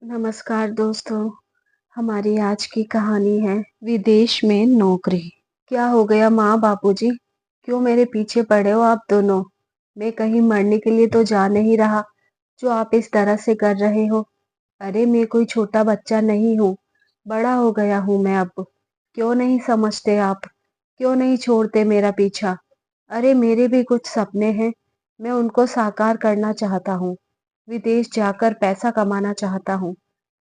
नमस्कार दोस्तों। हमारी आज की कहानी है विदेश में नौकरी। क्या हो गया माँ बापूजी? क्यों मेरे पीछे पड़े हो आप दोनों? मैं कहीं मरने के लिए तो जा नहीं रहा जो आप इस तरह से कर रहे हो। अरे मैं कोई छोटा बच्चा नहीं हूँ, बड़ा हो गया हूँ मैं अब। क्यों नहीं समझते आप? क्यों नहीं छोड़ते मेरा पीछा? अरे मेरे भी कुछ सपने हैं, मैं उनको साकार करना चाहता हूँ। विदेश जाकर पैसा कमाना चाहता हूँ।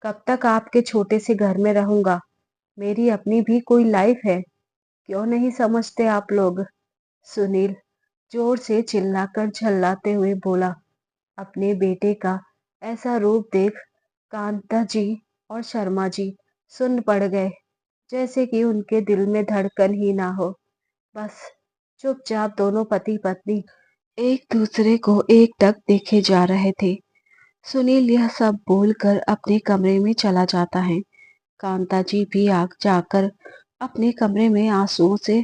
कब तक आपके छोटे से घर में रहूंगा? मेरी अपनी भी कोई लाइफ है। क्यों नहीं समझते आप लोग? सुनील जोर से चिल्लाकर झल्लाते हुए बोला। अपने बेटे का ऐसा रूप देख कांता जी और शर्मा जी सुन्न पड़ गए, जैसे कि उनके दिल में धड़कन ही ना हो। बस चुपचाप दोनों पति पत्नी एक दूसरे को एकटक देखे जा रहे थे। सुनील यह सब बोलकर अपने कमरे में चला जाता है। कांता जी भी आग जाकर अपने कमरे में आंसुओं से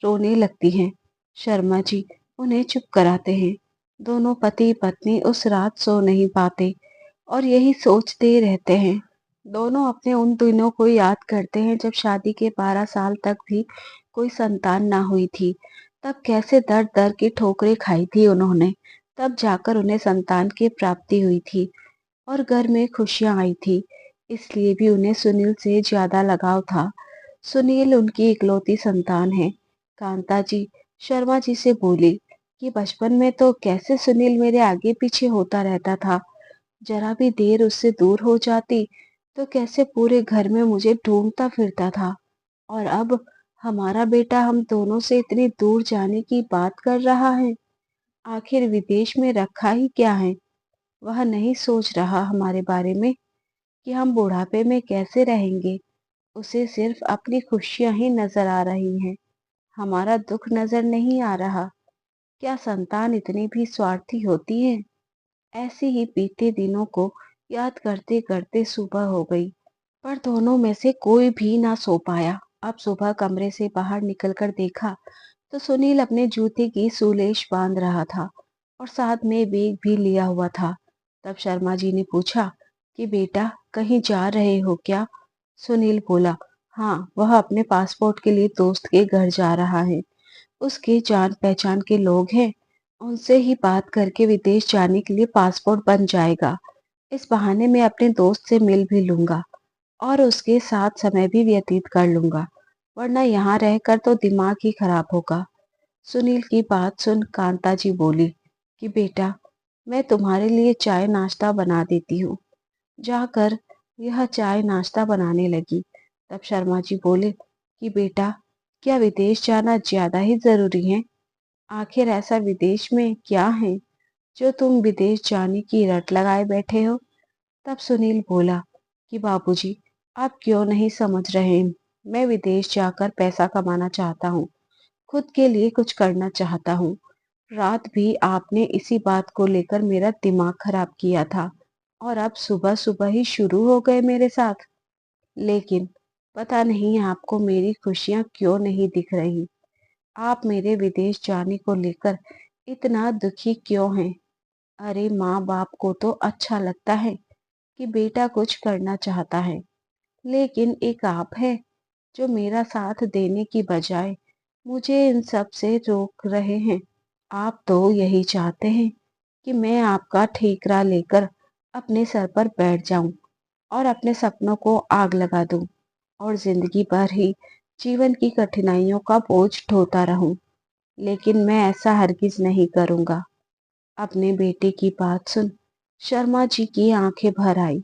रोने लगती हैं। शर्मा जी उन्हें चुप कराते हैं। दोनों पति पत्नी उस रात सो नहीं पाते और यही सोचते रहते हैं। दोनों अपने उन दिनों को याद करते हैं जब शादी के 12 साल तक भी कोई संतान ना हुई थी। तब कैसे दर दर की ठोकरें खाई थी उन्होंने। तब जाकर उन्हें संतान की प्राप्ति हुई थी और घर में खुशियां आई थी। इसलिए भी उन्हें सुनील से ज्यादा लगाव था। सुनील उनकी इकलौती संतान है। कांता जी शर्मा जी से बोली कि बचपन में तो कैसे सुनील मेरे आगे पीछे होता रहता था। जरा भी देर उससे दूर हो जाती तो कैसे पूरे घर में मुझे ढूंढता फिरता था। और अब हमारा बेटा हम दोनों से इतनी दूर जाने की बात कर रहा है। आखिर विदेश में रखा ही क्या है? वह नहीं सोच रहा हमारे बारे में कि हम बुढ़ापे में कैसे रहेंगे। उसे सिर्फ अपनी खुशियां ही नजर आ रही हैं, हमारा दुख नजर नहीं आ रहा। क्या संतान इतनी भी स्वार्थी होती है? ऐसे ही बीते दिनों को याद करते करते सुबह हो गई, पर दोनों में से कोई भी ना सो पाया। अब सुबह कमरे से बाहर निकलकर देखा तो सुनील अपने जूते की सुलेश बांध रहा था और साथ में बैग भी लिया हुआ था। तब शर्मा जी ने पूछा कि बेटा कहीं जा रहे हो क्या? सुनील बोला, हाँ, वह अपने पासपोर्ट के लिए दोस्त के घर जा रहा है। उसके जान पहचान के लोग हैं, उनसे ही बात करके विदेश जाने के लिए पासपोर्ट बन जाएगा। इस बहाने मैं अपने दोस्त से मिल भी लूंगा और उसके साथ समय भी व्यतीत कर लूंगा, वरना यहाँ रहकर तो दिमाग ही खराब होगा। सुनील की बात सुन कांता जी बोली कि बेटा मैं तुम्हारे लिए चाय नाश्ता बना देती हूँ। जाकर यह चाय नाश्ता बनाने लगी। तब शर्मा जी बोले कि बेटा क्या विदेश जाना ज्यादा ही जरूरी है? आखिर ऐसा विदेश में क्या है जो तुम विदेश जाने की रट लगाए बैठे हो? तब सुनील बोला कि बाबूजी आप क्यों नहीं समझ रहे? मैं विदेश जाकर पैसा कमाना चाहता हूँ, खुद के लिए कुछ करना चाहता हूँ। रात भी आपने इसी बात को लेकर मेरा दिमाग खराब किया था और अब सुबह सुबह ही शुरू हो गए मेरे साथ। लेकिन पता नहीं आपको मेरी खुशियां क्यों नहीं दिख रही। आप मेरे विदेश जाने को लेकर इतना दुखी क्यों हैं? अरे माँ बाप को तो अच्छा लगता है कि बेटा कुछ करना चाहता है, लेकिन एक आप है जो मेरा साथ देने की बजाय मुझे इन सब से रोक रहे हैं। आप तो यही चाहते हैं कि मैं आपका ठेकरा लेकर अपने सर पर बैठ जाऊं और अपने सपनों को आग लगा दूं और जिंदगी भर ही जीवन की कठिनाइयों का बोझ ढोता रहूं। लेकिन मैं ऐसा हरगिज नहीं करूंगा। अपने बेटे की बात सुन शर्मा जी की आंखें भर आई।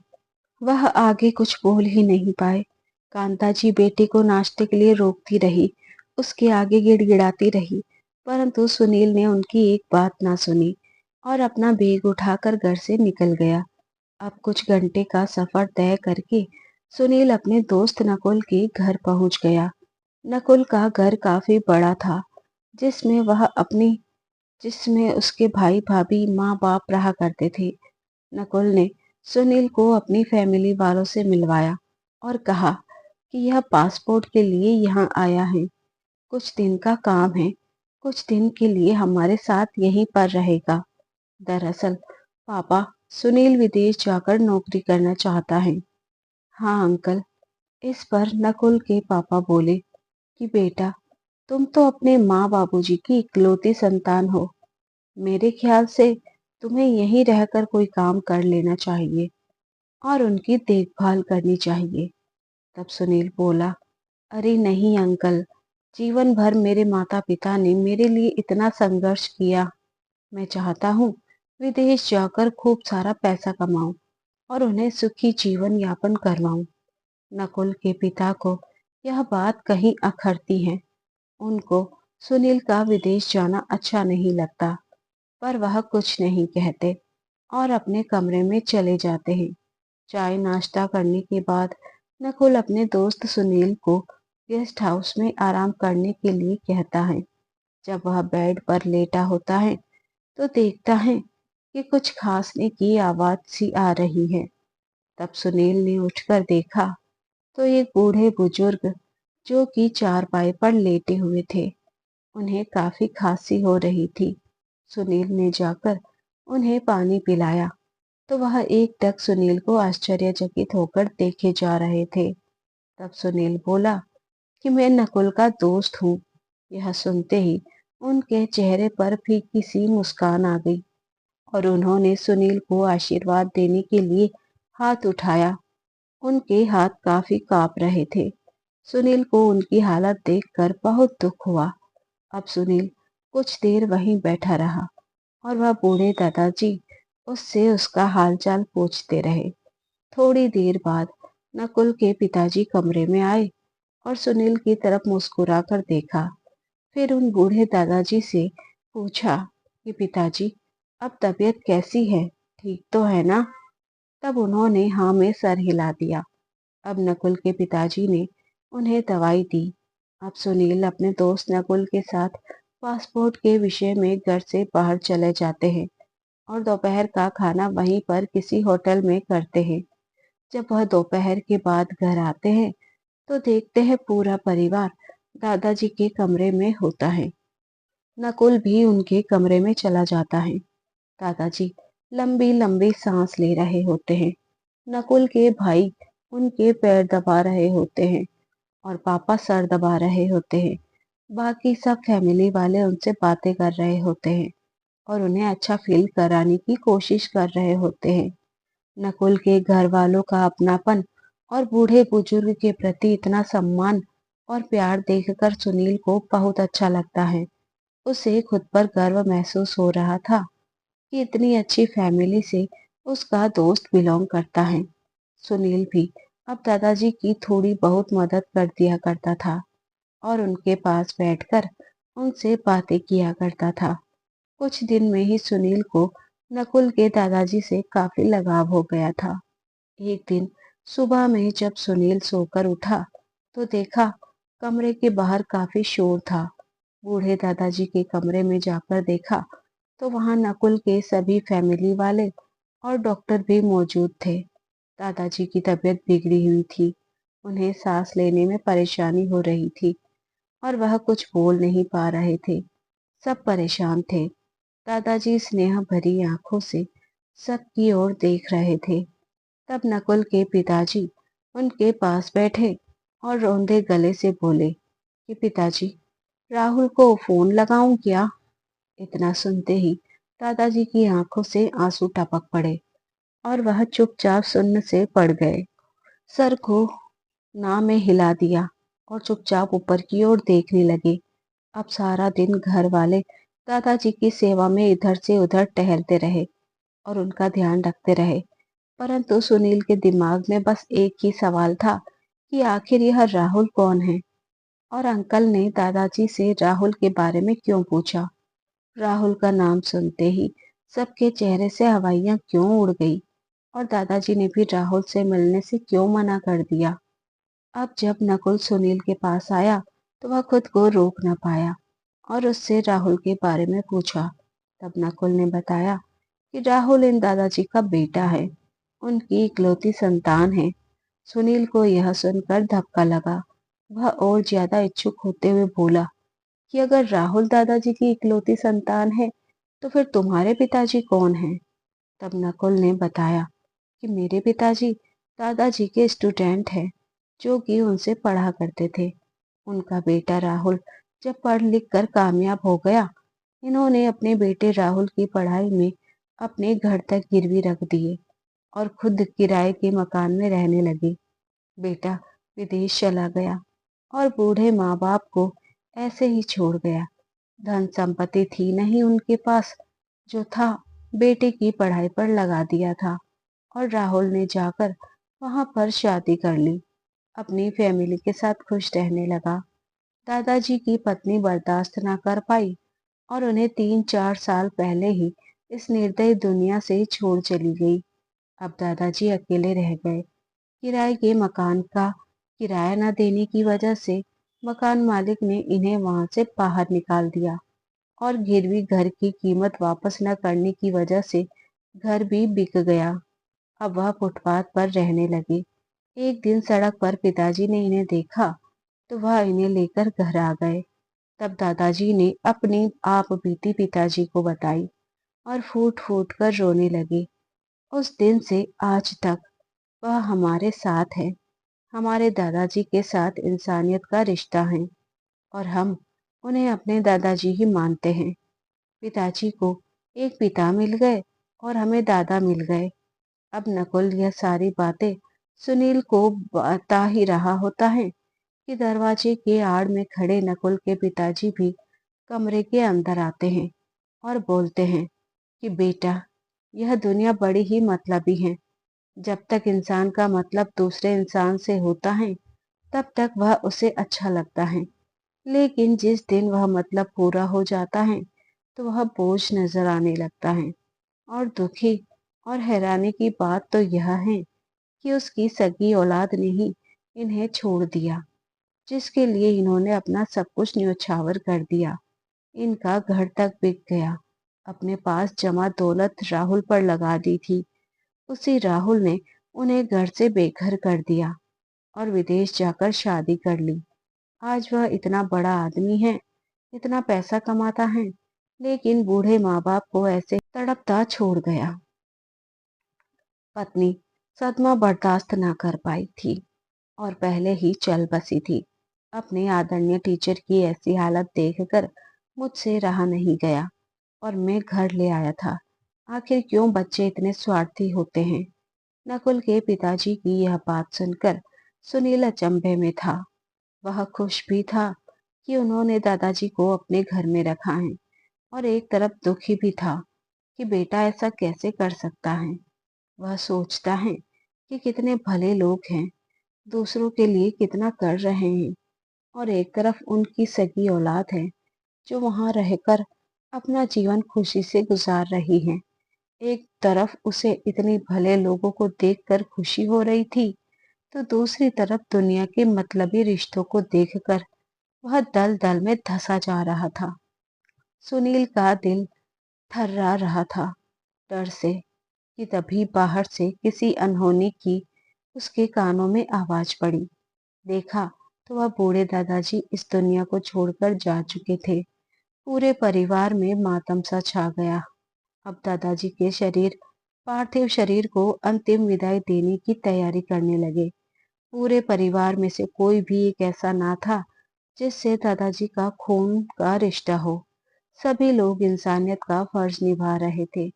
वह आगे कुछ बोल ही नहीं पाए। कांता जी बेटे को नाश्ते के लिए रोकती रही, उसके आगे गिड़गिड़ाती रही, परंतु सुनील ने उनकी एक बात ना सुनी और अपना बैग उठाकर घर से निकल गया। अब कुछ घंटे का सफर तय करके सुनील अपने दोस्त नकुल के घर पहुंच गया। नकुल का घर काफी बड़ा था, जिसमें वह अपनी जिसमें उसके भाई भाभी माँ बाप रहा करते थे। नकुल ने सुनील को अपनी फैमिली वालों से मिलवाया और कहा कि यह पासपोर्ट के लिए यहाँ आया है, कुछ दिन का काम है, कुछ दिन के लिए हमारे साथ यहीं पर रहेगा। दरअसल पापा सुनील विदेश जाकर नौकरी करना चाहता है। हाँ अंकल। इस पर नकुल के पापा बोले कि बेटा, तुम तो अपने माँ बाबूजी की इकलौती संतान हो। मेरे ख्याल से तुम्हें यहीं रहकर कोई काम कर लेना चाहिए और उनकी देखभाल करनी चाहिए। तब सुनील बोला, अरे नहीं अंकल, जीवन भर मेरे माता पिता ने मेरे लिए इतना संघर्ष किया। मैं चाहता हूँ विदेश जाकर खूब सारा पैसा कमाऊं और उन्हें सुखी जीवन यापन करवाऊं। नकुल के पिता को यह बात कहीं अखरती है। उनको सुनील का विदेश जाना अच्छा नहीं लगता, पर वह कुछ नहीं कहते और अपने कमरे में चले जाते हैं। चाय नाश्ता करने के बाद नकुल अपने दोस्त सुनील को गेस्ट हाउस में आराम करने के लिए कहता है। जब वह बेड पर लेटा होता है तो देखता है कि कुछ खांसने की आवाज सी आ रही है। तब सुनील ने उठकर देखा तो एक बूढ़े बुजुर्ग जो कि चारपाई पर लेटे हुए थे, उन्हें काफी खांसी हो रही थी। सुनील ने जाकर उन्हें पानी पिलाया तो वह एकटक सुनील को आश्चर्यचकित होकर देखे जा रहे थे। तब सुनील बोला कि मैं नकुल का दोस्त हूँ। यह सुनते ही उनके चेहरे पर फीकी सी मुस्कान आ गई और उन्होंने सुनील को आशीर्वाद देने के लिए हाथ उठाया। उनके हाथ काफी कांप रहे थे। सुनील को उनकी हालत देखकर बहुत दुख हुआ। अब सुनील कुछ देर वहीं बैठा रहा और वह बूढ़े दादाजी उससे उसका हालचाल पूछते रहे। थोड़ी देर बाद नकुल के पिताजी कमरे में आए और सुनील की तरफ मुस्कुराकर देखा। फिर उन बूढ़े दादाजी से पूछा कि पिताजी, अब तबीयत कैसी है, ठीक तो है ना? तब उन्होंने हाँ में सर हिला दिया। अब नकुल के पिताजी ने उन्हें दवाई दी। अब सुनील अपने दोस्त नकुल के साथ पासपोर्ट के विषय में घर से बाहर चले जाते हैं और दोपहर का खाना वहीं पर किसी होटल में करते हैं। जब वह दोपहर के बाद घर आते हैं तो देखते हैं पूरा परिवार दादाजी के कमरे में होता है। नकुल भी उनके कमरे में चला जाता है। दादाजी लंबी लंबी सांस ले रहे होते हैं। नकुल के भाई उनके पैर दबा रहे होते हैं और पापा सर दबा रहे होते हैं। बाकी सब फैमिली वाले उनसे बातें कर रहे होते हैं और उन्हें अच्छा फील कराने की कोशिश कर रहे होते हैं। नकुल के घर वालों का अपनापन और बूढ़े बुजुर्ग के प्रति इतना सम्मान और प्यार देखकर सुनील को बहुत अच्छा लगता है। उसे खुद पर गर्व महसूस हो रहा था कि इतनी अच्छी फैमिली से उसका दोस्त बिलोंग करता है। सुनील भी अब दादाजी की थोड़ी बहुत मदद कर दिया करता था और उनके पास बैठकर उनसे बातें किया करता था। कुछ दिन में ही सुनील को नकुल के दादाजी से काफी लगाव हो गया था। एक दिन सुबह में जब सुनील सोकर उठा तो देखा कमरे के बाहर काफी शोर था। बूढ़े दादाजी के कमरे में जाकर देखा तो वहां नकुल के सभी फैमिली वाले और डॉक्टर भी मौजूद थे। दादाजी की तबीयत बिगड़ी हुई थी। उन्हें सांस लेने में परेशानी हो रही थी और वह कुछ बोल नहीं पा रहे थे। सब परेशान थे। दादाजी स्नेह भरी आंखों से सबकी ओर देख रहे थे। तब नकुल के पिताजी उनके पास बैठे और रोंदे गले से बोले कि पिताजी, राहुल को फोन लगाऊं क्या? इतना सुनते ही दादाजी की आंखों से आंसू टपक पड़े और वह चुपचाप सुन्न से पड़ गए। सर को ना में हिला दिया और चुपचाप ऊपर की ओर देखने लगे। अब सारा दिन घर वाले दादाजी की सेवा में इधर से उधर टहलते रहे और उनका ध्यान रखते रहे, परंतु सुनील के दिमाग में बस एक ही सवाल था कि आखिर यह राहुल कौन है और अंकल ने दादाजी से राहुल के बारे में क्यों पूछा। राहुल का नाम सुनते ही सबके चेहरे से हवाइयां क्यों उड़ गई और दादाजी ने भी राहुल से मिलने से क्यों मना कर दिया। अब जब नकुल सुनील के पास आया तो वह खुद को रोक न पाया और उससे राहुल के बारे में पूछा। तब नकुल ने बताया कि राहुल इन दादाजी का बेटा है, उनकी इकलौती संतान है। सुनील को यह सुनकर धक्का लगा। वह और ज्यादा इच्छुक होते हुए बोला कि अगर राहुल दादाजी की इकलौती संतान है तो फिर तुम्हारे पिताजी कौन हैं? तब नकुल ने बताया कि मेरे पिताजी दादाजी के स्टूडेंट हैं, जो कि उनसे पढ़ा करते थे। उनका बेटा राहुल जब पढ़ लिख कर कामयाब हो गया, इन्होंने अपने बेटे राहुल की पढ़ाई में अपने घर तक गिरवी रख दिए और खुद किराए के मकान में रहने लगे। बेटा विदेश चला गया और बूढ़े माँ बाप को ऐसे ही छोड़ गया। धन संपत्ति थी नहीं उनके पास, जो था बेटे की पढ़ाई पर लगा दिया था और राहुल ने जाकर वहां पर शादी कर ली। अपनी फैमिली के साथ खुश रहने लगा। दादाजी की पत्नी बर्दाश्त ना कर पाई और उन्हें 3-4 साल पहले ही इस निर्दयी दुनिया से छोड़ चली गई। अब दादाजी अकेले रह गए। किराए के मकान का किराया न देने की वजह से मकान मालिक ने इन्हें वहां से बाहर निकाल दिया और गिरवी घर की कीमत वापस न करने की वजह से घर भी बिक गया। अब वह फुटपाथ पर रहने लगे। एक दिन सड़क पर पिताजी ने इन्हें देखा तो वह इन्हें लेकर घर आ गए। तब दादाजी ने अपनी आप बीती पिताजी को बताई और फूट फूट कर रोने लगे। उस दिन से आज तक वह हमारे साथ है। हमारे दादाजी के साथ इंसानियत का रिश्ता है और हम उन्हें अपने दादाजी ही मानते हैं। पिताजी को एक पिता मिल गए और हमें दादा मिल गए। अब नकुल यह सारी बातें सुनील को बता ही रहा होता है कि दरवाजे के आड़ में खड़े नकुल के पिताजी भी कमरे के अंदर आते हैं और बोलते हैं कि बेटा, यह दुनिया बड़ी ही मतलबी है। जब तक इंसान का मतलब दूसरे इंसान से होता है तब तक वह उसे अच्छा लगता है, लेकिन जिस दिन वह मतलब पूरा हो जाता है तो वह बोझ नजर आने लगता है। और दुखी और हैरानी की बात तो यह है कि उसकी सगी औलाद ने ही इन्हें छोड़ दिया, जिसके लिए इन्होंने अपना सब कुछ न्योछावर कर दिया। इनका घर तक बिक गया। अपने पास जमा दौलत राहुल पर लगा दी थी। उसी राहुल ने उन्हें घर से बेघर कर दिया और विदेश जाकर शादी कर ली। आज वह इतना बड़ा आदमी है, इतना पैसा कमाता है, लेकिन बूढ़े माँ बाप को ऐसे तड़पता छोड़ गया। पत्नी सदमा बर्दाश्त ना कर पाई थी और पहले ही चल बसी थी। अपने आदरणीय टीचर की ऐसी हालत देखकर मुझसे रहा नहीं गया और मैं घर ले आया था। आखिर क्यों बच्चे इतने स्वार्थी होते हैं? नकुल के पिताजी की यह बात सुनकर सुनील अचंभे में था। वह खुश भी था कि उन्होंने दादाजी को अपने घर में रखा है और एक तरफ दुखी भी था कि बेटा ऐसा कैसे कर सकता है। वह सोचता है कि कितने भले लोग हैं, दूसरों के लिए कितना कर रहे हैं, और एक तरफ उनकी सगी औलाद है जो वहां रहकर अपना जीवन खुशी से गुजार रही है। एक तरफ उसे इतने भले लोगों को देखकर खुशी हो रही थी, तो दूसरी तरफ दुनिया के मतलबी रिश्तों को देखकर वह दल दल में धंसा जा रहा था। सुनील का दिल थर्रा रहा था डर से कि तभी बाहर से किसी अनहोनी की उसके कानों में आवाज पड़ी। देखा तो वह बूढ़े दादाजी इस दुनिया को छोड़कर जा चुके थे। पूरे परिवार में मातम सा छा गया। अब दादाजी के पार्थिव शरीर को अंतिम विदाई देने की तैयारी करने लगे। पूरे परिवार में से कोई भी एक ऐसा ना था जिससे दादाजी का खून का रिश्ता हो। सभी लोग इंसानियत का फर्ज निभा रहे थे।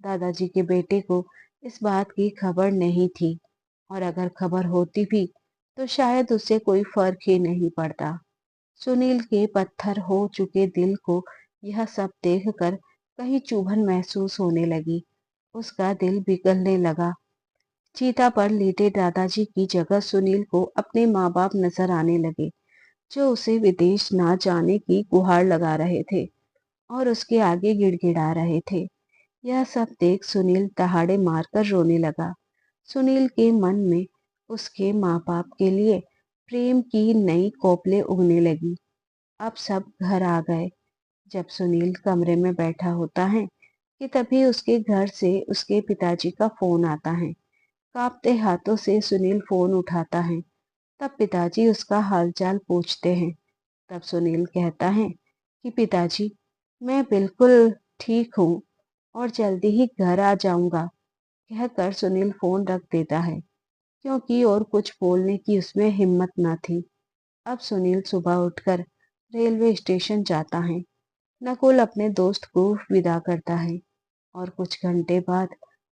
दादाजी के बेटे को इस बात की खबर नहीं थी, और अगर खबर होती भी तो शायद उससे कोई फर्क ही नहीं पड़ता। सुनील के पत्थर हो चुके दिल को यह सब देखकर कहीं चुभन महसूस होने लगी। उसका दिल पिघलने लगा। चीता पर लेटे दादाजी की जगह सुनील को अपने माँ बाप नजर आने लगे, जो उसे विदेश ना जाने की गुहार लगा रहे थे और उसके आगे गिड़गिड़ा रहे थे। यह सब देख सुनील दहाड़े मारकर रोने लगा। सुनील के मन में उसके माँ बाप के लिए प्रेम की नई कोपलें उगने लगी। अब सब घर आ गए। जब सुनील कमरे में बैठा होता है कि तभी उसके घर से उसके पिताजी का फोन आता है। कांपते हाथों से सुनील फोन उठाता है। तब पिताजी उसका हालचाल पूछते हैं। तब सुनील कहता है कि पिताजी, मैं बिल्कुल ठीक हूँ। और जल्दी ही घर आ जाऊंगा, कहकर सुनील फोन रख देता है, क्योंकि और कुछ बोलने की उसमें हिम्मत न थी। अब सुनील सुबह उठकर रेलवे स्टेशन जाता है। नकुल अपने दोस्त को विदा करता है और कुछ घंटे बाद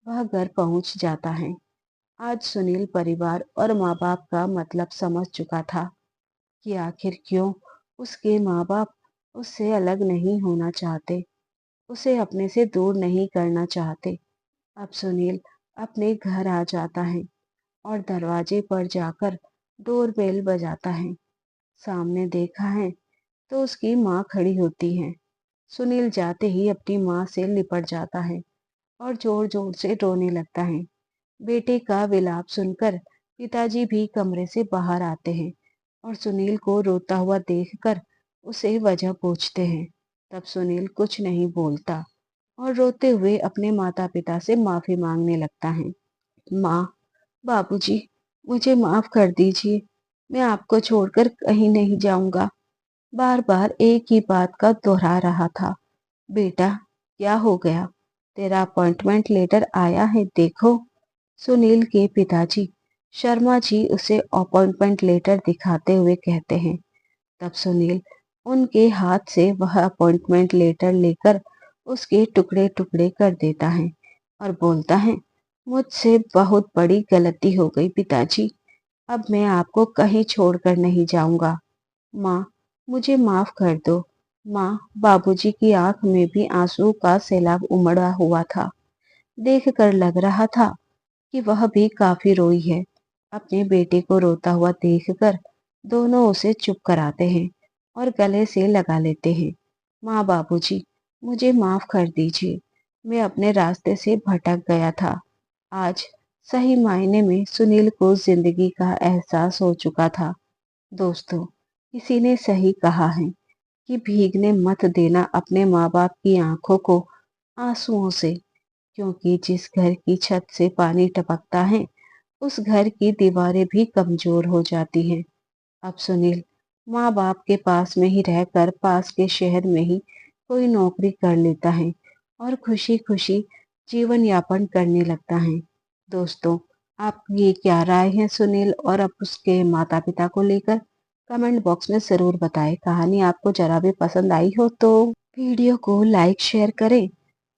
वह घर पहुंच जाता है। आज सुनील परिवार और माँ बाप का मतलब समझ चुका था कि आखिर क्यों उसके माँ बाप उससे अलग नहीं होना चाहते, उसे अपने से दूर नहीं करना चाहते। अब सुनील अपने घर आ जाता है और दरवाजे पर जाकर डोरबेल बजाता है। सामने देखा है तो उसकी माँ खड़ी होती है। सुनील जाते ही अपनी माँ से लिपट जाता है और जोर जोर से रोने लगता है। बेटे का विलाप सुनकर पिताजी भी कमरे से बाहर आते हैं और सुनील को रोता हुआ देखकर उसे वजह पूछते हैं। तब सुनील कुछ नहीं बोलता और रोते हुए अपने माता पिता से माफी मांगने लगता है। माँ, बाबूजी, मुझे माफ कर दीजिए। मैं आपको छोड़कर कहीं नहीं जाऊंगा। बार बार एक ही बात का दोहरा रहा था। बेटा, क्या हो गया? तेरा अपॉइंटमेंट लेटर आया है, देखो। सुनील के पिताजी शर्मा जी उसे अपॉइंटमेंट लेटर दिखाते हुए कहते हैं। तब सुनील उनके हाथ से वह अपॉइंटमेंट लेटर लेकर उसके टुकड़े टुकड़े कर देता है और बोलता है, मुझसे बहुत बड़ी गलती हो गई पिताजी। अब मैं आपको कहीं छोड़कर नहीं जाऊंगा। माँ, मुझे माफ कर दो। माँ, बाबूजी की आंख में भी आंसू का सैलाब उमड़ा हुआ था। देखकर लग रहा था कि वह भी काफी रोई है। अपने बेटे को रोता हुआ देखकर दोनों उसे चुप कराते हैं और गले से लगा लेते हैं। माँ, बाबूजी, मुझे माफ कर दीजिए। मैं अपने रास्ते से भटक गया था। आज सही मायने में सुनील को जिंदगी का एहसास हो चुका था। दोस्तों, किसी ने सही कहा है कि भीगने मत देना अपने माँ बाप की आंखों को आंसुओं से, क्योंकि जिस घर की छत से पानी टपकता है उस घर की दीवारें भी कमजोर हो जाती हैं। अब सुनील माँ बाप के पास में ही रहकर पास के शहर में ही कोई नौकरी कर लेता है और खुशी खुशी जीवन यापन करने लगता है। दोस्तों, आपकी क्या राय है सुनील और अब उसके माता पिता को लेकर? कमेंट बॉक्स में जरूर बताएं। कहानी आपको जरा भी पसंद आई हो तो वीडियो को लाइक शेयर करें,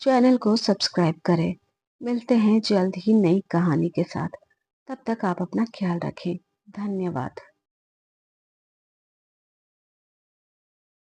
चैनल को सब्सक्राइब करें। मिलते हैं जल्द ही नई कहानी के साथ। तब तक आप अपना ख्याल रखें। धन्यवाद।